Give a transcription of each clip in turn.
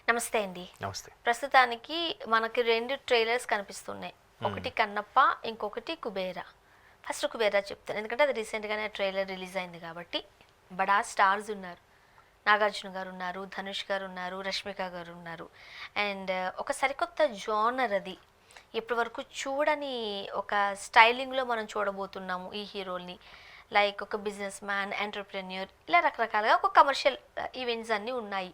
నమస్తే అండి. నమస్తే. ప్రస్తుతానికి మనకి 2 ట్రైలర్స్ కనిపిస్తున్నాయి. ఒకటి కన్నప్ప, ఇంకొకటి కుబేరా. ఫస్ట్ కుబేరా చెప్తాను, ఎందుకంటే అది రీసెంట్గానే ట్రైలర్ రిలీజ్ అయింది కాబట్టి. బడా స్టార్స్ ఉన్నారు. నాగార్జున గారు ఉన్నారు, ధనుష్ గారు ఉన్నారు, రష్మిక గారు ఉన్నారు. అండ్ ఒక సరికొత్త జోనర్ అది. ఇప్పటి వరకు చూడని ఒక స్టైలింగ్లో మనం చూడబోతున్నాము ఈ హీరోల్ని. లైక్ ఒక బిజినెస్ మ్యాన్, ఎంటర్ప్రెన్యూర్, ఇలా రకరకాలుగా ఒక కమర్షియల్ ఈవెంట్స్ అన్నీ ఉన్నాయి.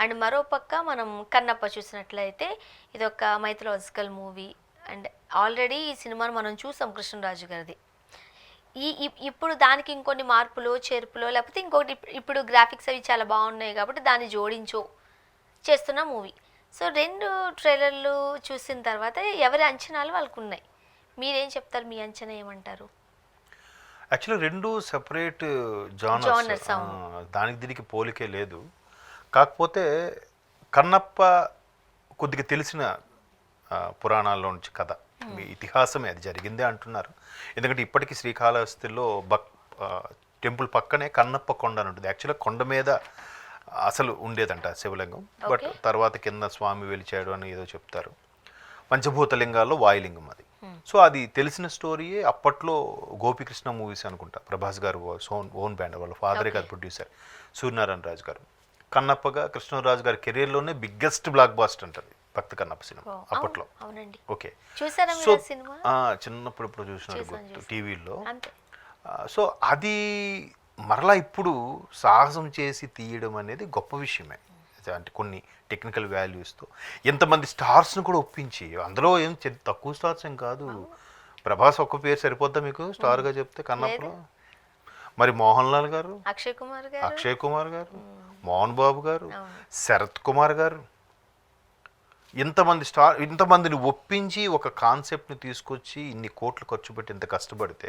అండ్ మరోపక్క మనం కన్నప్ప చూసినట్లయితే ఇది ఒక మైథలాజికల్ మూవీ. అండ్ ఆల్రెడీ ఈ సినిమాను మనం చూసాం కృష్ణరాజు గారిది. ఇప్పుడు దానికి ఇంకొన్ని మార్పులు చేర్పులో లేకపోతే ఇంకొకటి ఇప్పుడు గ్రాఫిక్స్ అవి చాలా బాగున్నాయి కాబట్టి దాన్ని జోడించో చేస్తున్న మూవీ. సో 2 ట్రైలర్లు చూసిన తర్వాత ఎవరి అంచనాలు వాళ్ళకు ఉన్నాయి. మీరేం చెప్తారు? మీ అంచనా ఏమంటారు? Actually 2 separate genres. దానికి దీనికి పోలికే లేదు. కాకపోతే కన్నప్ప కొద్దిగా తెలిసిన పురాణాల్లో నుంచి కథ, ఇతిహాసమే, అది జరిగిందే అంటున్నారు. ఎందుకంటే ఇప్పటికీ శ్రీకాళహస్తిలో టెంపుల్ పక్కనే కన్నప్ప కొండ అని ఉంటుంది. యాక్చువల్గా కొండ మీద అసలు ఉండేదంట శివలింగం. బట్ తర్వాత కింద స్వామి వెలిచాడు అని ఏదో చెప్తారు. పంచభూత లింగాల్లో వాయులింగం అది. సో అది తెలిసిన స్టోరీయే. అప్పట్లో గోపికృష్ణ మూవీస్ అనుకుంటా, ప్రభాస్ గారు ఓన్ బ్యాండ్, వాళ్ళ ఫాదరే కాదు ప్రొడ్యూసర్, సూర్యనారాయణ రాజు గారు. కన్నప్పగా కృష్ణరాజు గారి కెరీర్లోనే బిగ్గెస్ట్ బ్లాక్ బాస్టర్ అంటది భక్త కన్నప్ప సినిమా అప్పట్లో. ఓకే, సో చిన్నప్పుడు ఇప్పుడు చూసినట్టు గుర్తు టీవీలో. సో అది మరలా ఇప్పుడు సాహసం చేసి తీయడం అనేది గొప్ప విషయమే. అంటే కొన్ని టెక్నికల్ వాల్యూస్తో ఎంతమంది స్టార్స్ను కూడా ఒప్పించి, అందులో ఏం తక్కువ స్టార్స్ ఏం కాదు. ప్రభాస్ ఒక్క పేరు సరిపోద్దా మీకు స్టార్గా చెప్తే కన్నప్పలో? మరి మోహన్ లాల్ గారు, అక్షయ్ కుమార్ గారు, మోహన్ బాబు గారు, శరత్ కుమార్ గారు, ఇంతమందిని ఒప్పించి ఒక కాన్సెప్ట్ని తీసుకొచ్చి ఇన్ని కోట్లు ఖర్చు పెట్టి ఇంత కష్టపడితే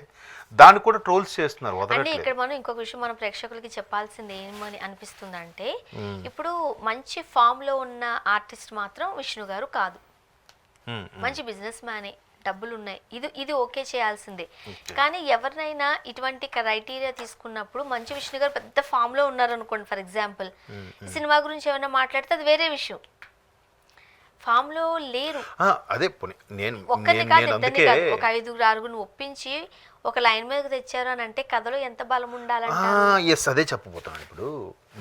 దాన్ని కూడా ట్రోల్స్ చేస్తున్నారు. అంటే ఇక్కడ మనం ఇంకొక విషయం మన ప్రేక్షకులకి చెప్పాల్సింది ఏమని అనిపిస్తుందంటే, ఇప్పుడు మంచి ఫామ్ లో ఉన్న ఆర్టిస్ట్ మాత్రం విష్ణు గారు కాదు. మంచి బిజినెస్ మ్యానే, డబ్బులు ఉన్నాయి, ఇది ఓకే చేయాల్సిందే. కానీ ఎవరినైనా ఇటువంటి క్రైటీరియా తీసుకున్నప్పుడు మంచి విష్ణు గారు పెద్ద ఫామ్ లో ఉన్నారు అనుకోండి, ఫర్ ఎగ్జాంపుల్ సినిమా గురించి ఏమైనా మాట్లాడితే అది వేరే విషయం. ఫామ్ లో లేరు. అదే ఒక్కరిని కాదు, ఇద్దరిని కాదు, ఒక 5-6 ఒప్పించి ఒక లైన్ మీదకి తెచ్చారు అని అంటే కథలో ఎంత బలం ఉండాలంటే. ఎస్, అదే చెప్పబోతున్నాను. ఇప్పుడు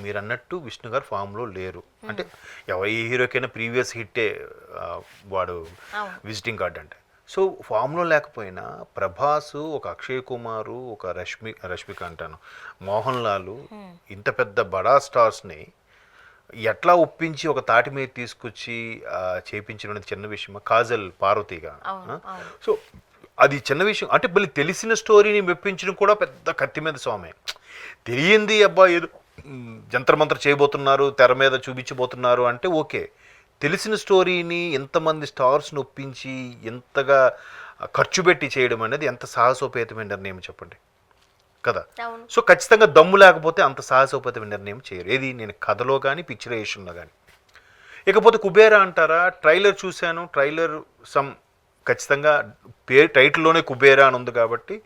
మీరు అన్నట్టు విష్ణు గారు ఫామ్ లో లేరు అంటే ఎవరి హీరోకైనా ప్రీవియస్ హిట్టే వాడు విజిటింగ్ కార్డ్ అంటే. సో ఫామ్లో లేకపోయినా ప్రభాసు, ఒక అక్షయ్ కుమారు, ఒక రష్మిక అంటాను, మోహన్ లాల్, ఇంత పెద్ద బడా స్టార్స్ని ఎట్లా ఒప్పించి ఒక తాటి మీద తీసుకొచ్చి చేయించడం చిన్న విషయమా? కాజల్, పార్వతిగా. సో అది చిన్న విషయం అంటే మళ్ళీ తెలిసిన స్టోరీని మెప్పించడం కూడా పెద్ద కత్తి మీద స్వామి. తెలియంది అబ్బా ఏదో జంతర్ మంత్ర చేయబోతున్నారు, తెర మీద చూపించబోతున్నారు అంటే ఓకే. తెలిసిన స్టోరీని ఎంతమంది స్టార్స్ని ఒప్పించి ఎంతగా ఖర్చు పెట్టి చేయడం అనేది ఎంత సాహసోపేతమైన నిర్ణయం చెప్పండి కదా. సో ఖచ్చితంగా దమ్ము లేకపోతే అంత సాహసోపేతమైన నిర్ణయం చేయరు. ఏది నేను కథలో కానీ పిక్చరైజేషన్లో కానీ. ఇకపోతే కుబేరా అంటారా, ట్రైలర్ చూశాను. ట్రైలర్ ఖచ్చితంగా టైటిల్లోనే కుబేరా అని ఉంది కాబట్టి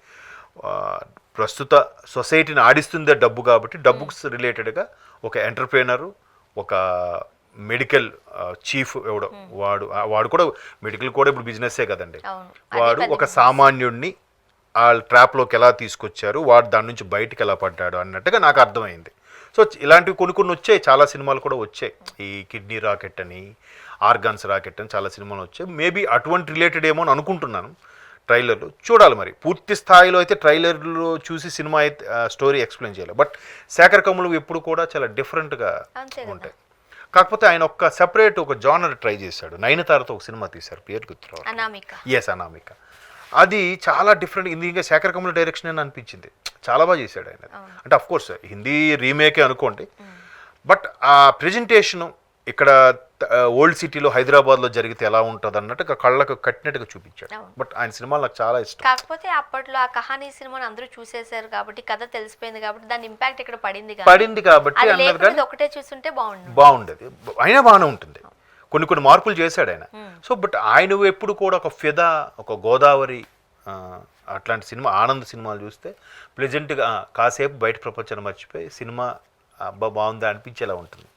ప్రస్తుత సొసైటీని ఆడిస్తుందే డబ్బు కాబట్టి డబ్బుకు రిలేటెడ్గా ఒక ఎంటర్ప్రెనరు, ఒక మెడికల్ చీఫ్ ఎవడో వాడు కూడా మెడికల్ కూడా ఇప్పుడు బిజినెస్సే కదండి. వాడు ఒక సామాన్యుడిని ఆ ట్రాప్లోకి ఎలా తీసుకొచ్చారు, వాడు దాని నుంచి బయటికి ఎలా పడ్డాడు అన్నట్టుగా నాకు అర్థమైంది. సో ఇలాంటివి కొన్ని వచ్చాయి, చాలా సినిమాలు కూడా వచ్చాయి. ఈ కిడ్నీ రాకెట్ అని, ఆర్గాన్స్ రాకెట్ అని చాలా సినిమాలు వచ్చాయి. మేబీ అటువంటి రిలేటెడ్ ఏమో అని అనుకుంటున్నాను. ట్రైలర్లు చూడాలి మరి. పూర్తి స్థాయిలో అయితే ట్రైలర్లో చూసి సినిమా అయితే స్టోరీ ఎక్స్ప్లెయిన్ చేయాలి. బట్ శేఖర్ కమ్ములు ఎప్పుడు కూడా చాలా డిఫరెంట్గా ఉంటాయి. కాకపోతే ఆయన ఒక సెపరేట్ ఒక జానర్ ట్రై చేశాడు. నయనతారతో ఒక సినిమా తీశారు, పేరు గుర్తురావు. అనామిక. అది చాలా డిఫరెంట్. ఇంకా శేఖర్ కమ్ముల డైరెక్షన్ అని అనిపించింది. చాలా బాగా చేశాడు ఆయన. అంటే అఫ్ కోర్స్ హిందీ రీమేకే అనుకోండి, బట్ ఆ ప్రెజెంటేషను ఇక్కడ ఓల్డ్ సిటీలో హైదరాబాద్లో జరిగితే ఎలా ఉంటుంది అన్నట్టుగా కళ్ళకు కట్టినట్టుగా చూపించాడు. బట్ ఆయన సినిమాలు నాకు చాలా ఇష్టం. కాకపోతే అప్పట్లో ఆ కహానీ సినిమాని అందరూ చూసేశారు కాబట్టి, కథ తెలిసిపోయింది కాబట్టి దాని ఇంపాక్ట్ ఇక్కడ పడింది కాబట్టి ఒకటే చూస్తుంటే బాగుండేది. అయినా బాగానే ఉంటుంది. కొన్ని మార్పులు చేశాడు ఆయన. సో బట్ ఆయన ఎప్పుడు కూడా ఒక ఫిదా, ఒక గోదావరి అట్లాంటి సినిమా, ఆనంద్ సినిమాలు చూస్తే ప్లెజెంట్గా కాసేపు బయట ప్రపంచాన్ని మర్చిపోయి సినిమా అబ్బా బాగుందా అనిపించేలా ఉంటుంది.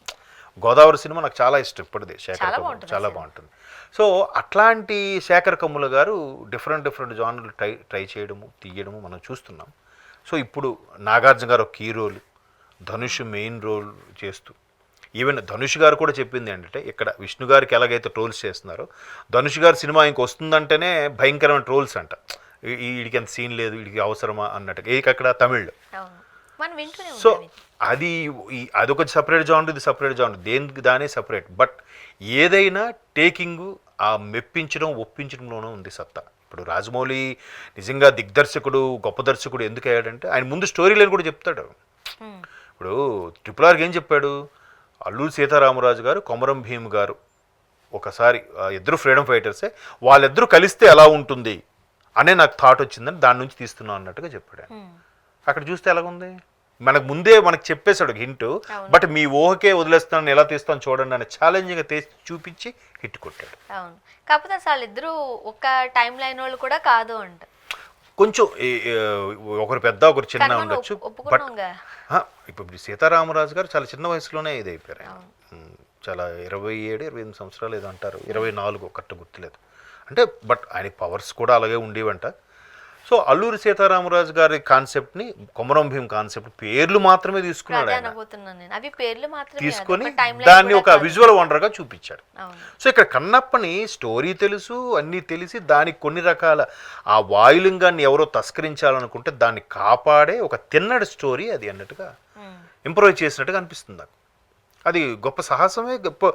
గోదావరి సినిమా నాకు చాలా ఇష్టం ఇప్పటిదే. శేఖర్ చాలా కమ్ముల బాగుంటుంది చాలా ఆ బాగుంటుంది. సో అట్లాంటి శేఖర్ కమ్ముల గారు డిఫరెంట్ జానర్లు ట్రై చేయడము తీయడము మనం చూస్తున్నాం. సో ఇప్పుడు నాగార్జున గారు ఒక key role, Dhanush main role చేస్తూ, ఈవెన్ ధనుష్ గారు కూడా చెప్పింది ఏంటంటే ఇక్కడ విష్ణు గారికి ఎలాగైతే ట్రోల్స్ చేస్తున్నారో ధనుష్ గారి సినిమా ఇంక వస్తుందంటేనే భయంకరమైన ట్రోల్స్ అంట. వీడికి ఎంత సీన్ లేదు, వీడికి అవసరమా అన్నట్టుగా. అక్కడ తమిళ్లో. అవును, మనం వింటూనే సో ఉంటాం ఇది. అదొక సపరేట్ జానర్, ఇది సపరేట్ జానర్, దేనికి దానే సపరేట్. బట్ ఏదైనా టేకింగ్ ఆ మెప్పించడం ఒప్పించడంలోనూ ఉంది సత్తా. ఇప్పుడు రాజమౌళి నిజంగా దిగ్దర్శకుడు, గొప్ప దర్శకుడు ఎందుకు అయ్యాడంటే ఆయన ముందు స్టోరీ లైన్ కూడా చెప్తాడు. Hmm. ఇప్పుడు RRRకి ఏం చెప్పాడు, అల్లూరి సీతారామరాజు గారు, కొమరం భీమ్ గారు ఒకసారి ఇద్దరు ఫ్రీడమ్ ఫైటర్సే, వాళ్ళిద్దరూ కలిస్తే ఎలా ఉంటుంది అనే నాకు థాట్ వచ్చిందని దాని నుంచి తీస్తున్నాను అన్నట్టుగా చెప్పాడు. Hmm. అక్కడ చూస్తే ఎలాగుంది, మనకు ముందే మనకు చెప్పేశాడు హింట్. అవును. బట్ మీ ఊహకే వదిలేస్తాను, ఎలా తీస్తాను చూడండి అని ఛాలెంజింగ్గా చూపించి హిట్ కొట్టాడు. అవును, కాకపోతే అసలు ఇద్దరు ఒక టైం లైన్ వాళ్ళు కూడా కాదు అంట. కొంచెం ఒకరు పెద్ద ఒకరు చిన్న కానీ మనం ఉండొచ్చు. బట్ ఒప్పుకున్నాంగా. ఇప్పుడు సీతారామరాజు గారు చాలా చిన్న వయసులోనే ఇది అయిపోయారు ఆయన. చాలా 27, 28 సంవత్సరాలు ఏదో అంటారు, 24 కరెక్ట్ గుర్తులేదు. అంటే బట్ ఆయనకి పవర్స్ కూడా అలాగే ఉండేవంట. సో అల్లూరి సీతారామరాజు గారి కాన్సెప్ట్ని, కొమరం భీం కాన్సెప్ట్ పేర్లు మాత్రమే తీసుకున్నాడు అదే ఆయన. అనబోతున్నాను నేను, అవి పేర్లు మాత్రమే, తీసుకొని అదొక time line దాన్ని కూడా ఒక కాదు. విజువల్ వండర్గా చూపించాడు. అవును. సో ఇక్కడ కన్నప్పని స్టోరీ తెలుసు, అన్నీ తెలిసి దానికి కొన్ని రకాల ఆ వాయులింగాన్ని ఎవరో తస్కరించాలనుకుంటే దాన్ని కాపాడే ఒక తిన్నడి స్టోరీ అది అన్నట్టుగా Hmm. ఇంప్రూవ్ చేసినట్టుగా అనిపిస్తుంది నాకు. అది గొప్ప సాహసమే, గొప్ప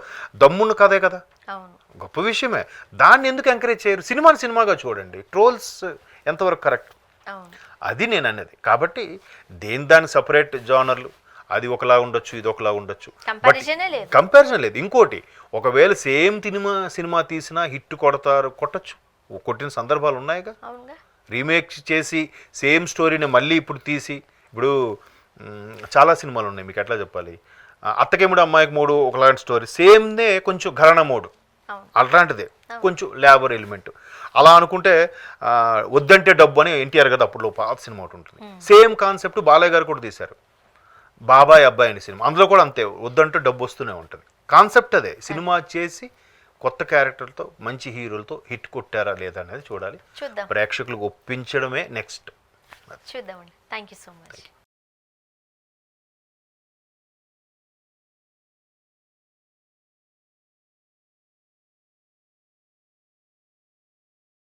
దమ్మున్న కథే కదా, అవును. గొప్ప విషయమే. దాన్ని ఎందుకు ఎంకరేజ్ చేయరు? సినిమాని సినిమాగా చూడండి. ట్రోల్స్ ఎంతవరకు కరెక్ట్, అవును. అది నేను అనేది. కాబట్టి దానికి సపరేట్ జానర్లు, అది ఒకలా ఉండొచ్చు, ఇది ఒకలా ఉండొచ్చు, బట్ కంపారిజనే లేదు. కంపారిజన్ లేదు. ఇంకోటి, ఒకవేళ సేమ్ సినిమా తీసినా హిట్ కొట్టచ్చు, కొట్టిన సందర్భాలు ఉన్నాయిగా. అవునుగా. రీమేక్ చేసి సేమ్ స్టోరీని మళ్ళీ ఇప్పుడు తీసి, ఇప్పుడు చాలా సినిమాలు ఉన్నాయి, మీకు ఎట్లా చెప్పాలి, అత్తకేముడు అమ్మాయికి మూడు ఒకలాంటి స్టోరీ, సేమ్నే కొంచెం ఘరానా మోడు అవును. అలాంటిదే, కొంచెం లేబర్ ఎలిమెంట్. అలా అనుకుంటే వద్దంటే డబ్బు అని ఎన్టీఆర్ కదా అప్పుడు పాత సినిమా ఒకటి ఉంటుంది, సేమ్ కాన్సెప్ట్ బాలయ్య గారు కూడా తీశారు, బాబాయ్ అబ్బాయి అనే సినిమా. అందులో కూడా అంతే, వద్దంటే డబ్బు వస్తూనే ఉంటుంది. కాన్సెప్ట్ అదే. సినిమా చేసి కొత్త క్యారెక్టర్తో మంచి హీరోలతో హిట్ కొట్టారా లేదా అనేది చూడాలి. చూద్దాం, ప్రేక్షకులకు ఒప్పించడమే నెక్స్ట్. చూద్దామండి. Thank you so much.